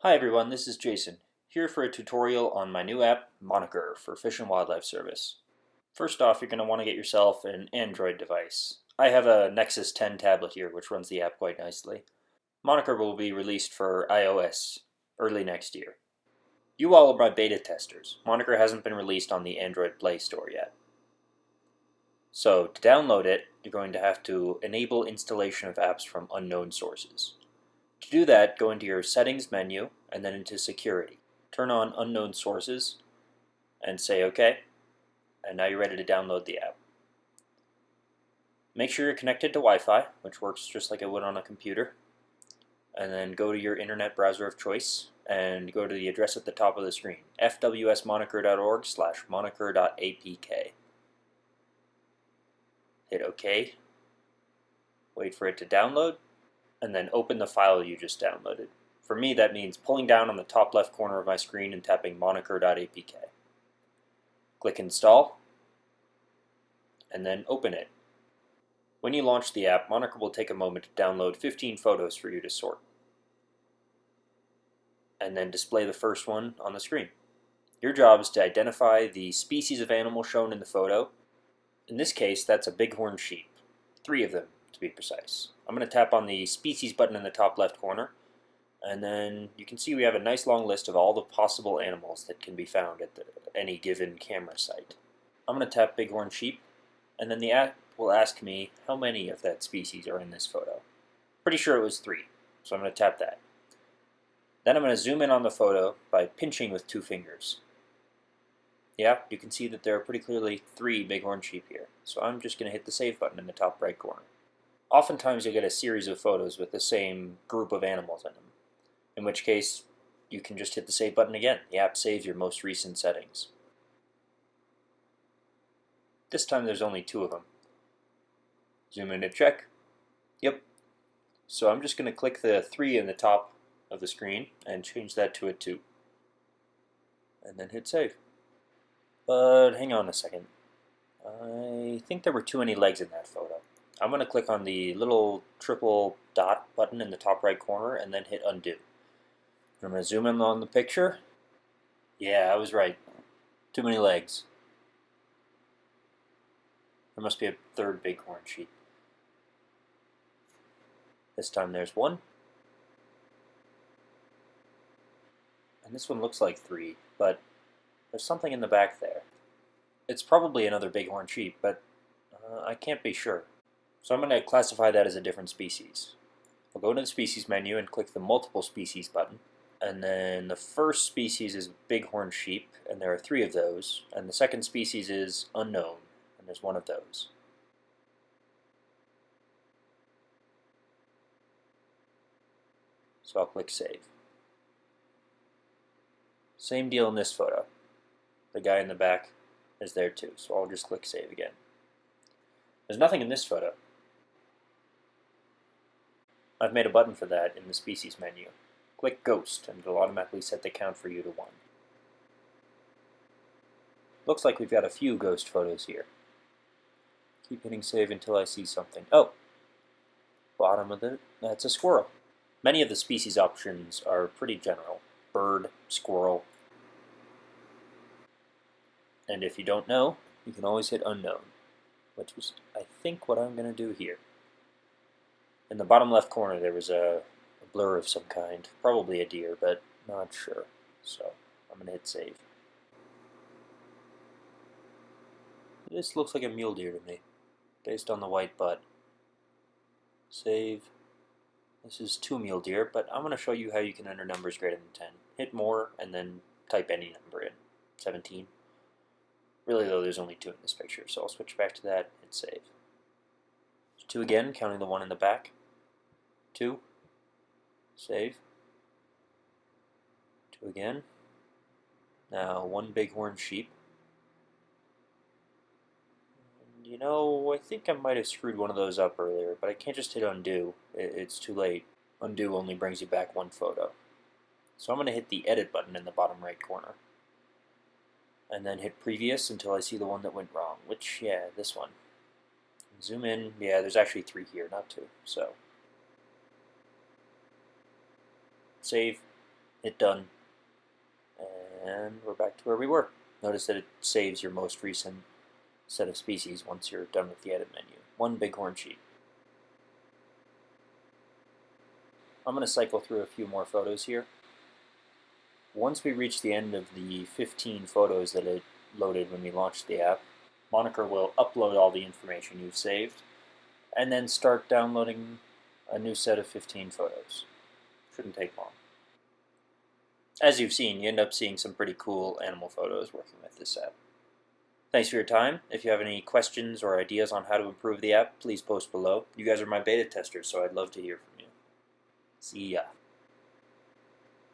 Hi everyone, this is Jason, here for a tutorial on my new app, Moniker, for Fish and Wildlife Service. First off, you're going to want to get yourself an Android device. I have a Nexus 10 tablet here, which runs the app quite nicely. Moniker will be released for iOS early next year. You all are my beta testers. Moniker hasn't been released on the Android Play Store yet. So, to download it, you're going to have to enable installation of apps from unknown sources. To do that, go into your Settings menu and then into Security. Turn on Unknown Sources and say OK, and now you're ready to download the app. Make sure you're connected to Wi-Fi, which works just like it would on a computer, and then go to your internet browser of choice and go to the address at the top of the screen, fwsmoniker.org/moniker.apk. Hit OK, wait for it to download, and then open the file you just downloaded. For me, that means pulling down on the top left corner of my screen and tapping moniker.apk. Click Install, and then open it. When you launch the app, Moniker will take a moment to download 15 photos for you to sort, and then display the first one on the screen. Your job is to identify the species of animal shown in the photo. In this case, that's a bighorn sheep, 3 of them to be precise. I'm going to tap on the Species button in the top left corner, and then you can see we have a nice long list of all the possible animals that can be found at any given camera site. I'm going to tap bighorn sheep, and then the app will ask me how many of that species are in this photo. Pretty sure it was 3, so I'm going to tap that. Then I'm going to zoom in on the photo by pinching with 2 fingers. Yeah, you can see that there are pretty clearly 3 bighorn sheep here, so I'm just going to hit the Save button in the top right corner. Oftentimes you'll get a series of photos with the same group of animals in them, in which case you can just hit the Save button again. The app saves your most recent settings. This time there's only 2 of them. Zoom in to check. Yep. So I'm just going to click the 3 in the top of the screen and change that to a 2. And then hit Save. But hang on a second. I think there were too many legs in that photo. I'm going to click on the little triple dot button in the top right corner and then hit Undo. I'm going to zoom in on the picture. Yeah, I was right. Too many legs. There must be a 3rd bighorn sheep. This time there's 1. And this one looks like 3, but there's something in the back there. It's probably another bighorn sheep, but I can't be sure. So I'm going to classify that as a different species. I'll go to the Species menu and click the Multiple Species button. And then the first species is bighorn sheep, and there are 3 of those. And the second species is unknown, and there's 1 of those. So I'll click Save. Same deal in this photo. The guy in the back is there too, so I'll just click Save again. There's nothing in this photo. I've made a button for that in the Species menu. Click Ghost, and it'll automatically set the count for you to 1. Looks like we've got a few ghost photos here. Keep hitting Save until I see something. Oh! Bottom of that's a squirrel. Many of the species options are pretty general. Bird, squirrel. And if you don't know, you can always hit Unknown, which is, I think, what I'm going to do here. In the bottom left corner there was a blur of some kind, probably a deer, but not sure. So I'm going to hit Save. This looks like a mule deer to me, based on the white butt. Save. This is 2 mule deer, but I'm going to show you how you can enter numbers greater than 10. Hit More, and then type any number in. 17. Really though, there's only 2 in this picture, so I'll switch back to that, hit Save. 2 again, counting the 1 in the back. 2. Save. 2 again. Now 1 bighorn sheep. And, you know, I think I might have screwed one of those up earlier, but I can't just hit Undo. It's too late. Undo only brings you back 1 photo. So I'm going to hit the Edit button in the bottom right corner. And then hit Previous until I see the one that went wrong, which, yeah, this one. Zoom in. Yeah, there's actually 3 here, not 2. So, save, hit done, and we're back to where we were. Notice that it saves your most recent set of species once you're done with the edit menu. One bighorn sheep. I'm going to cycle through a few more photos here. Once we reach the end of the 15 photos that it loaded when we launched the app, Moniker will upload all the information you've saved and then start downloading a new set of 15 photos. Shouldn't take long. As you've seen, you end up seeing some pretty cool animal photos working with this app. Thanks for your time. If you have any questions or ideas on how to improve the app, please post below. You guys are my beta testers, so I'd love to hear from you. See ya.